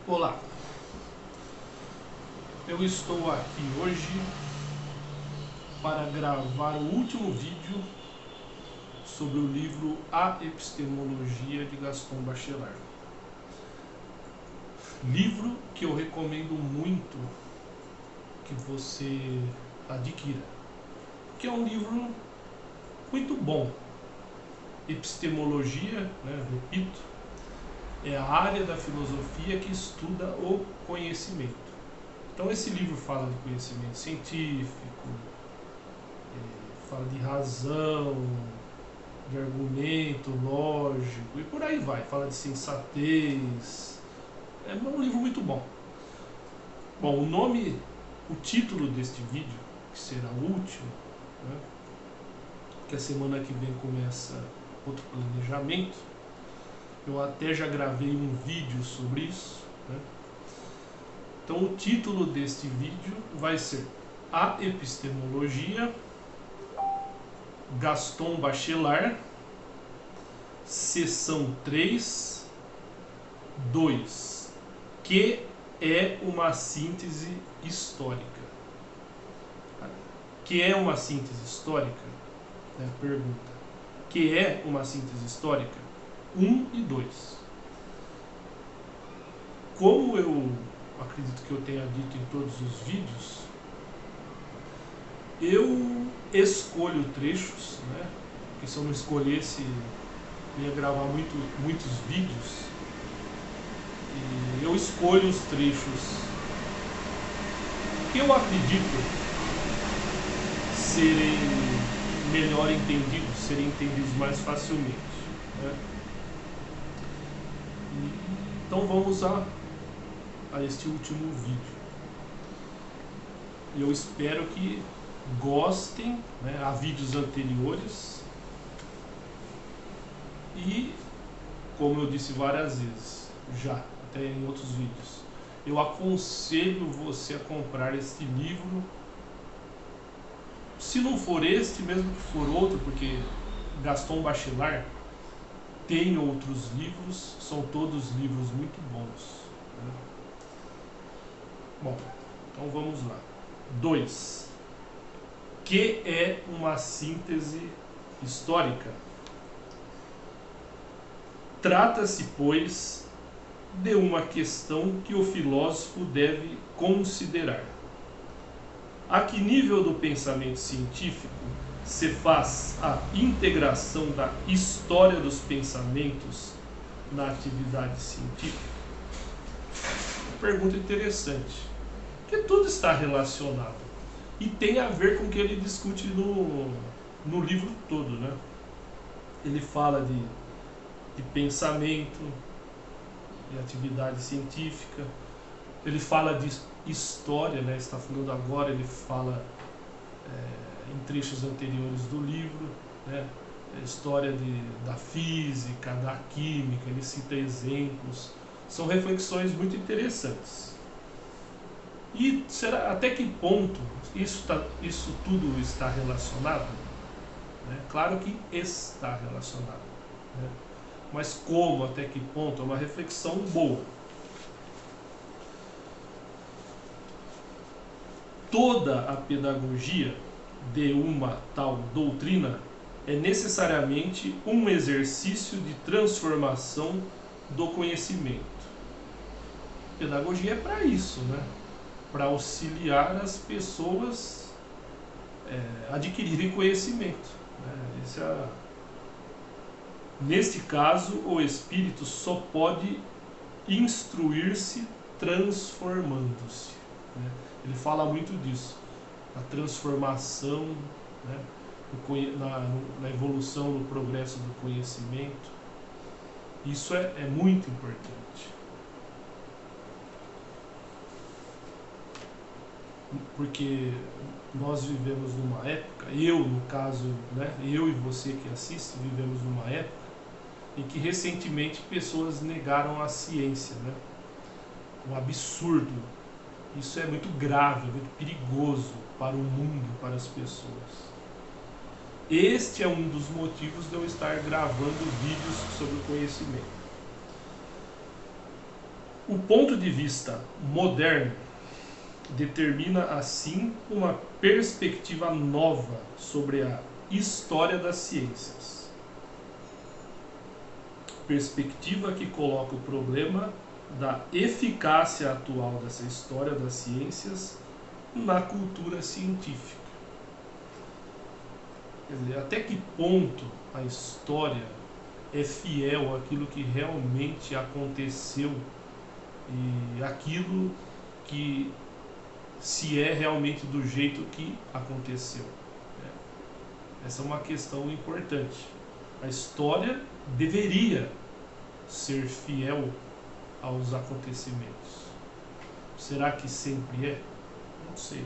Olá, eu estou aqui hoje para gravar o último vídeo sobre o livro A Epistemologia de Gaston Bachelard. Livro que eu recomendo muito que você adquira, que é um livro muito bom. Epistemologia, repito, é a área da filosofia que estuda o conhecimento. Então esse livro fala de conhecimento científico, fala de razão, de argumento lógico e por aí vai, fala de sensatez. É um livro muito bom. Bom, o título deste vídeo, que será o último, que a semana que vem começa outro planejamento. Eu até já gravei um vídeo sobre isso, Então o título deste vídeo vai ser A Epistemologia, Gaston Bachelard, Seção 3, 2, que é uma síntese histórica. Que é uma síntese histórica? Pergunta. Que é uma síntese histórica? 1 e 2. Como eu acredito que eu tenha dito em todos os vídeos, eu escolho trechos, porque se eu não escolhesse, eu ia gravar muitos vídeos, e eu escolho os trechos que eu acredito serem melhor entendidos, serem entendidos mais facilmente. Então vamos a este último vídeo. Eu espero que gostem, há vídeos anteriores e, como eu disse várias vezes, já até em outros vídeos, eu aconselho você a comprar este livro, se não for este, mesmo que for outro, porque Gaston Bachelard tem outros livros, são todos livros muito bons. Bom, então vamos lá. 2. Que é uma síntese histórica? Trata-se, pois, de uma questão que o filósofo deve considerar. A que nível do pensamento científico se faz a integração da história dos pensamentos na atividade científica? Pergunta interessante, porque tudo está relacionado e tem a ver com o que ele discute no livro todo, Ele fala de pensamento, de atividade científica, ele fala de história, está falando agora, ele fala em trechos anteriores do livro, a história da física, da química, ele cita exemplos. São reflexões muito interessantes. E será até que ponto isso tudo está relacionado? Claro que está relacionado. Mas como, até que ponto? É uma reflexão boa. Toda a pedagogia de uma tal doutrina é necessariamente um exercício de transformação do conhecimento. Pedagogia é para isso, para auxiliar as pessoas a adquirirem conhecimento. Neste caso, o espírito só pode instruir-se transformando-se. Ele fala muito disso, a transformação, na evolução, no progresso do conhecimento. Isso é muito importante. Porque nós vivemos numa época, eu no caso, eu e você que assiste, vivemos numa época em que recentemente pessoas negaram a ciência, um absurdo. Isso é muito grave, muito perigoso para o mundo, para as pessoas. Este é um dos motivos de eu estar gravando vídeos sobre o conhecimento. O ponto de vista moderno determina, assim, uma perspectiva nova sobre a história das ciências. Perspectiva que coloca o problema da eficácia atual dessa história das ciências na cultura científica. Quer dizer, até que ponto a história é fiel àquilo que realmente aconteceu e aquilo que se é realmente do jeito que aconteceu. Essa é uma questão importante. A história deveria ser fiel aos acontecimentos. Será que sempre é? Não sei.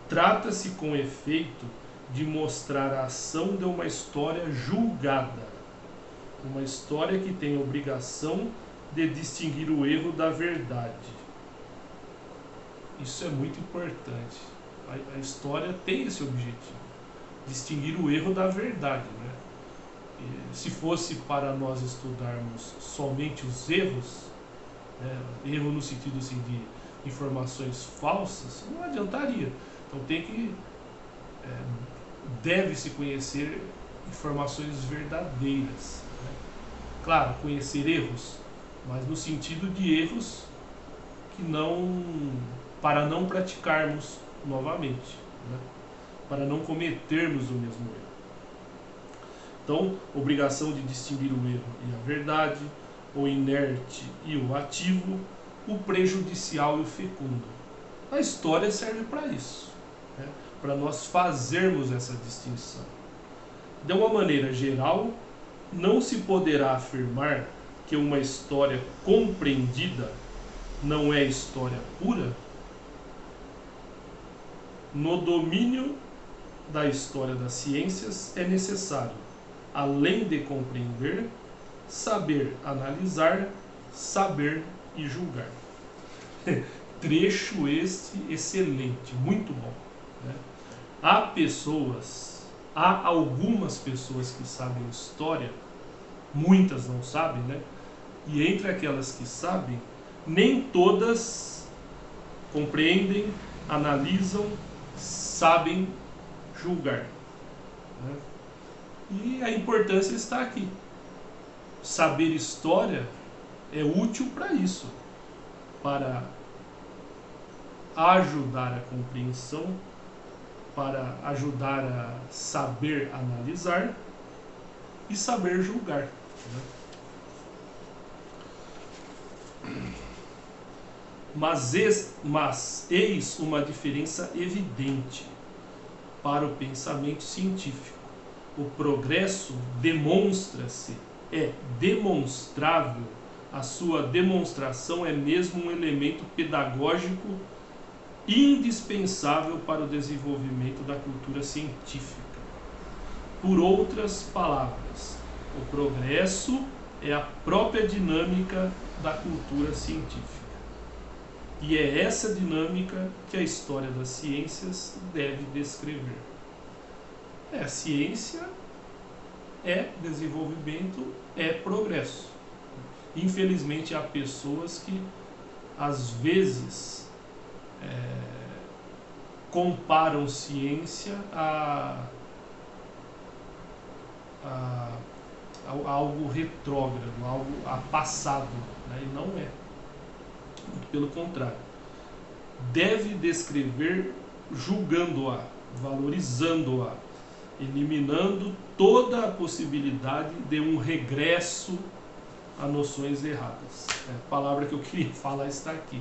Trata-se, com efeito, de mostrar a ação de uma história julgada. Uma história que tem a obrigação de distinguir o erro da verdade. Isso é muito importante. A história tem esse objetivo. Distinguir o erro da verdade, né? E se fosse para nós estudarmos somente os erros, né, erro no sentido assim, de informações falsas, não adiantaria. Então deve-se conhecer informações verdadeiras, né? Claro, conhecer erros, mas no sentido de erros que para não praticarmos novamente, né? Para não cometermos o mesmo erro. Então, obrigação de distinguir o erro e a verdade, o inerte e o ativo, o prejudicial e o fecundo. A história serve para isso, né? Para nós fazermos essa distinção. De uma maneira geral, não se poderá afirmar que uma história compreendida não é história pura. No domínio da história das ciências é necessário, além de compreender, saber analisar, saber e julgar. Trecho este excelente, muito bom, né? Há algumas pessoas que sabem história, muitas não sabem, né? E entre aquelas que sabem, nem todas compreendem, analisam, sabem julgar, né? E a importância está aqui. Saber história é útil para isso, para ajudar a compreensão, para ajudar a saber analisar e saber julgar, né? Mas eis uma diferença evidente para o pensamento científico. O progresso demonstra-se, é demonstrável, a sua demonstração é mesmo um elemento pedagógico indispensável para o desenvolvimento da cultura científica. Por outras palavras, o progresso é a própria dinâmica da cultura científica. E é essa dinâmica que a história das ciências deve descrever. A ciência é desenvolvimento, é progresso. Infelizmente, há pessoas que, às vezes, comparam ciência a algo retrógrado, algo a passado, né? E não é. Muito pelo contrário. Deve descrever julgando-a, valorizando-a, eliminando toda a possibilidade de um regresso a noções erradas. A palavra que eu queria falar está aqui,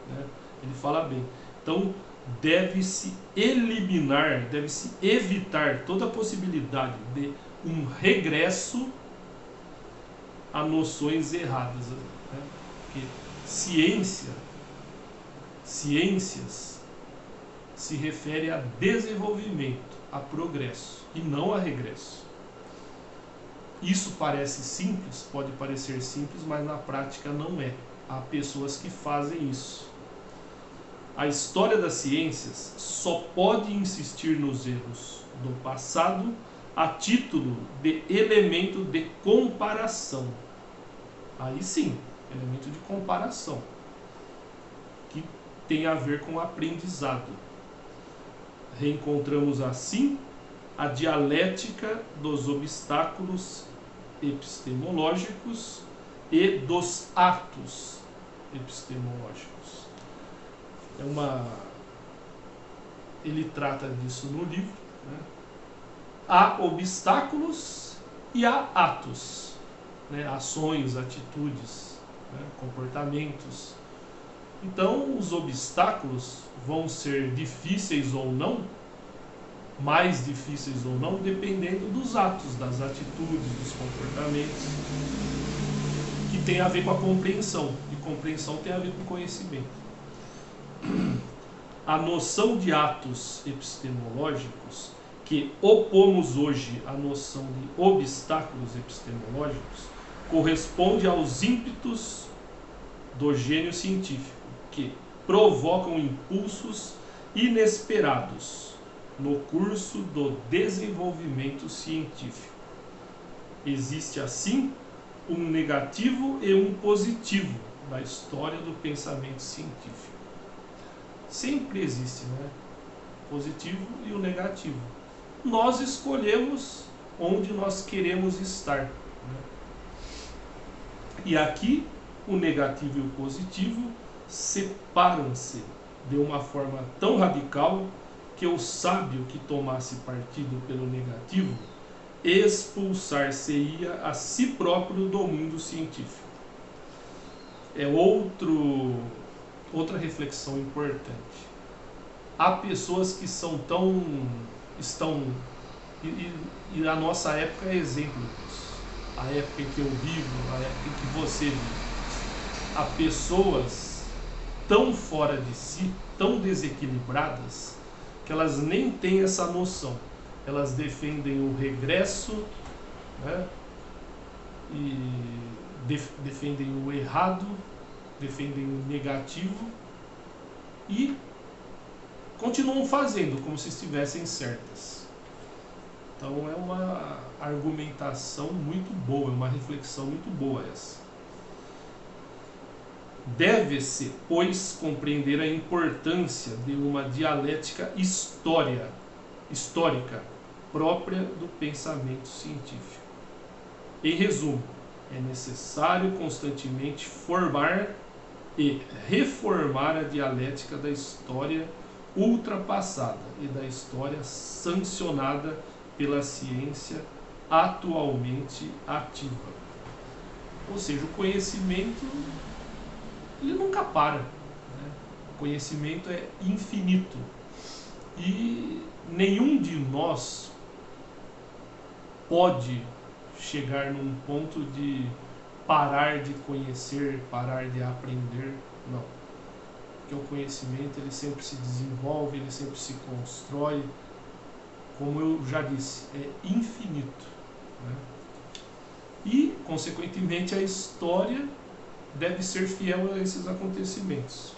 né? Ele fala bem. Então, deve-se eliminar, deve-se evitar toda a possibilidade de um regresso a noções erradas, né? Porque ciências se refere a desenvolvimento, a progresso e não a regresso. Isso parece simples, pode parecer simples, mas na prática não é. Há pessoas que fazem isso. A história das ciências só pode insistir nos erros do passado a título de elemento de comparação. Aí sim, elemento de comparação, que tem a ver com o aprendizado. Reencontramos assim a dialética dos obstáculos epistemológicos e dos atos epistemológicos. Ele trata disso no livro, né? Há obstáculos e há atos, né? Ações, atitudes, né? Comportamentos. Então, os obstáculos vão ser difíceis ou não, mais difíceis ou não, dependendo dos atos, das atitudes, dos comportamentos, que tem a ver com a compreensão, e compreensão tem a ver com conhecimento. A noção de atos epistemológicos, que opomos hoje à noção de obstáculos epistemológicos, corresponde aos ímpetos do gênio científico, que provocam impulsos inesperados no curso do desenvolvimento científico. Existe, assim, um negativo e um positivo na história do pensamento científico. Sempre existe, né? O positivo e o negativo. Nós escolhemos onde nós queremos estar, né? E aqui, o negativo e o positivo separam-se de uma forma tão radical que o sábio que tomasse partido pelo negativo expulsar-se-ia a si próprio do mundo científico. É outra reflexão importante. Há pessoas que e a nossa época é exemplo disso. A época em que eu vivo, a época em que você vive. Há pessoas tão fora de si, tão desequilibradas, que elas nem têm essa noção. Elas defendem o regresso, né? E defendem o errado, defendem o negativo e continuam fazendo como se estivessem certas. Então é uma argumentação muito boa, uma reflexão muito boa essa. Deve-se, pois, compreender a importância de uma dialética histórica própria do pensamento científico. Em resumo, é necessário constantemente formar e reformar a dialética da história ultrapassada e da história sancionada pela ciência atualmente ativa. Ou seja, o conhecimento ele nunca para, né? O conhecimento é infinito e nenhum de nós pode chegar num ponto de parar de conhecer, parar de aprender, não. Porque o conhecimento ele sempre se desenvolve, ele sempre se constrói, como eu já disse, é infinito, né? E, consequentemente, a história deve ser fiel a esses acontecimentos.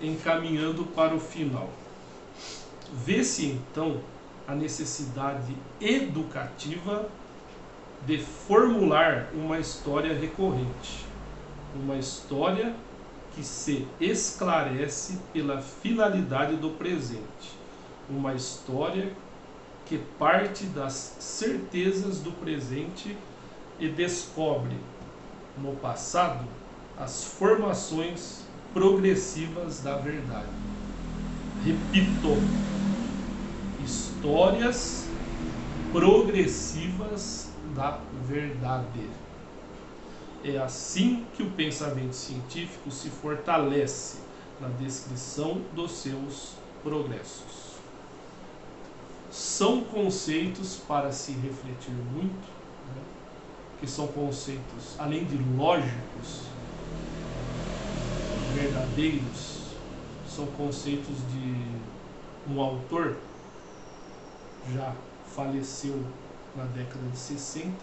Encaminhando para o final. Vê-se, então, a necessidade educativa de formular uma história recorrente. Uma história que se esclarece pela finalidade do presente. Uma história que parte das certezas do presente e descobre no passado as formações progressivas da verdade. Repito, histórias progressivas da verdade. É assim que o pensamento científico se fortalece na descrição dos seus progressos. São conceitos para se refletir muito, né? Que são conceitos, além de lógicos, verdadeiros, são conceitos de um autor, já faleceu na década de 60,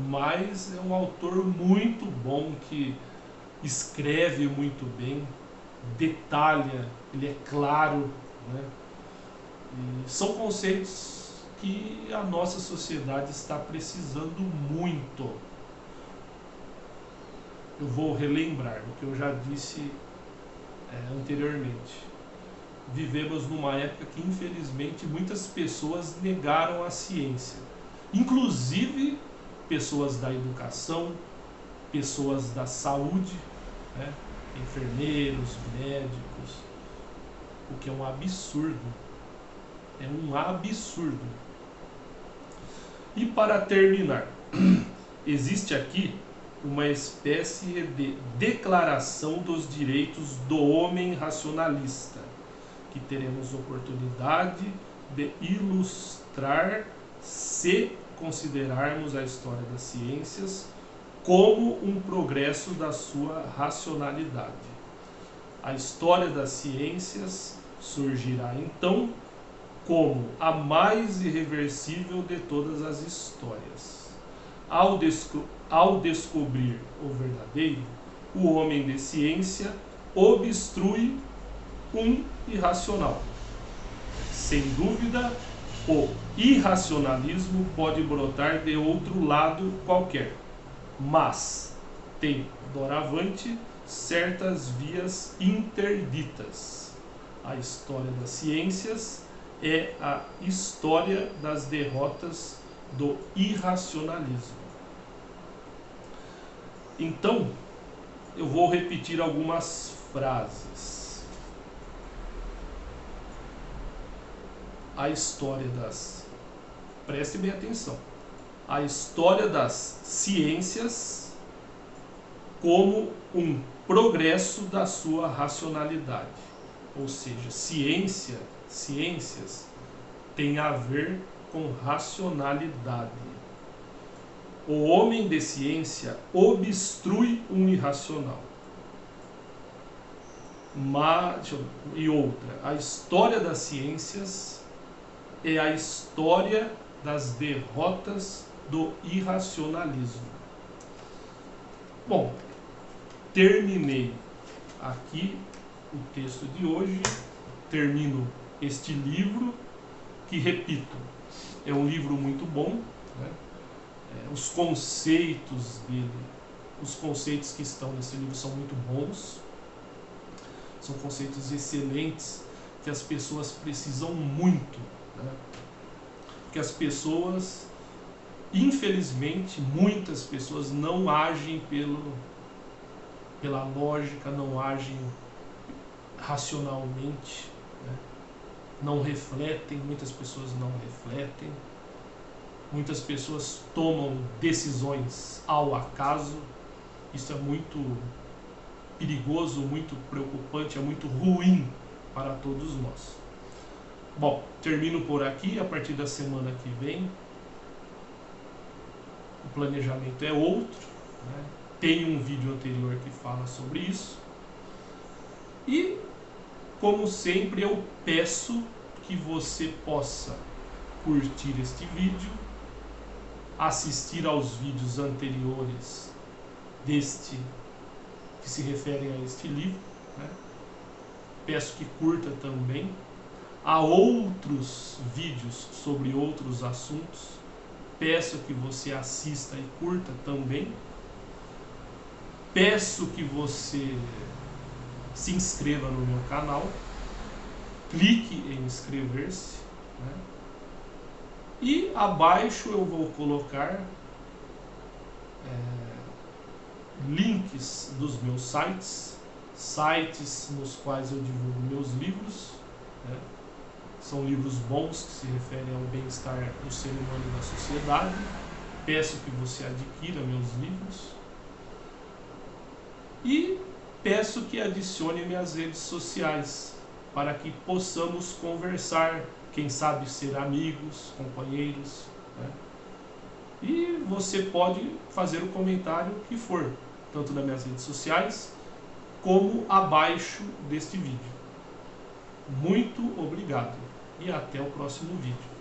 mas é um autor muito bom que escreve muito bem, detalha, ele é claro, né? E são conceitos que a nossa sociedade está precisando muito. Eu vou relembrar o que eu já disse anteriormente. Vivemos numa época que, infelizmente, muitas pessoas negaram a ciência. Inclusive, pessoas da educação, pessoas da saúde, né? Enfermeiros, médicos, o que é um absurdo. É um absurdo. E para terminar, existe aqui uma espécie de declaração dos direitos do homem racionalista, que teremos oportunidade de ilustrar se considerarmos a história das ciências como um progresso da sua racionalidade. A história das ciências surgirá então como a mais irreversível de todas as histórias. Ao descobrir o verdadeiro, o homem de ciência obstrui um irracional. Sem dúvida, o irracionalismo pode brotar de outro lado qualquer, mas tem, doravante, certas vias interditas. A história das ciências é a história das derrotas do irracionalismo. Então, eu vou repetir algumas frases. A história das... Preste bem atenção. A história das ciências como um progresso da sua racionalidade. Ou seja, ciências tem a ver com racionalidade. O homem de ciência obstrui um irracional. E outra, a história das ciências é a história das derrotas do irracionalismo. Bom, terminei aqui o texto de hoje, termino este livro, que, repito, é um livro muito bom, né? Os conceitos dele, os conceitos que estão nesse livro são muito bons, são conceitos excelentes que as pessoas precisam muito, né? Porque as pessoas, infelizmente, muitas pessoas não agem pela lógica, não agem racionalmente, né? Não refletem, muitas pessoas não refletem, muitas pessoas tomam decisões ao acaso. Isso é muito perigoso, muito preocupante, é muito ruim para todos nós. Bom, termino por aqui. A partir da semana que vem, o planejamento é outro, né? Tem um vídeo anterior que fala sobre isso. E, como sempre, eu peço que você possa curtir este vídeo, assistir aos vídeos anteriores deste, que se referem a este livro, né? Peço que curta também. Há outros vídeos sobre outros assuntos. Peço que você assista e curta também. Peço que você se inscreva no meu canal. Clique em inscrever-se, né? E abaixo eu vou colocar links dos meus sites nos quais eu divulgo meus livros, né? São livros bons que se referem ao bem-estar do ser humano e da sociedade. Peço que você adquira meus livros e peço que adicione minhas redes sociais para que possamos conversar, quem sabe ser amigos, companheiros, né? E você pode fazer o comentário que for, tanto nas minhas redes sociais como abaixo deste vídeo. Muito obrigado e até o próximo vídeo.